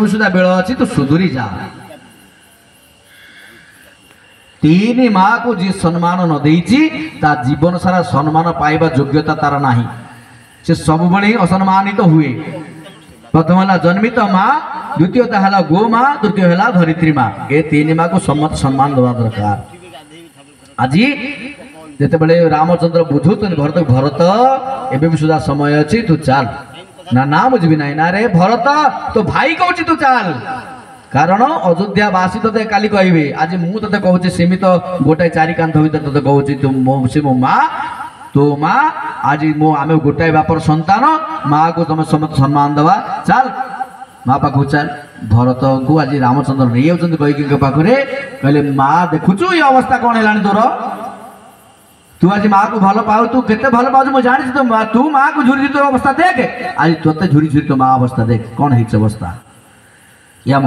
सुधा bell अच्छी तू सुधुरी जा। तीन माँ को जी सम्मान न देइछि ता जीवन सारा सम्मान पाइबा योग्यता तार नाही। से सब बळे असम्मानित हुए। प्रथम है जन्मित माँ, द्वितीय है गो माँ, तृतीय है धरित्री माँ। ये तीन माँ को सम्मत सम्मान देवा दरकार। आज जिते रामचंद्र बुझुन भरत भरत एवं सुधा समय अच्छी तू चल ना ना बुझी ना ना रे भरत तो भाई कहूँ तू चल। कारण अयोध्यावासी ते काली कहे आज मुझे कहूँ सीमित गोटाए चारि कांथ भर ते कहूँ से मो माँ तो माँ आज मो आम गोटाए बापर संतान माँ को तुम समस्त सम्मान दवा चल माँ पाखु चल। भरत को आज रामचंद्र नहीं जाऊँ कईकी पाखे कहले माँ देखुचु ये अवस्था कौन है तोर तू आज माँ को भल पाऊ तू केते भल पाऊ मुझे जानी तू माँ को झुरी तोर अवस्था देख आज तोते झुरी झुरी तो माँ अवस्था देख कौन है अवस्था या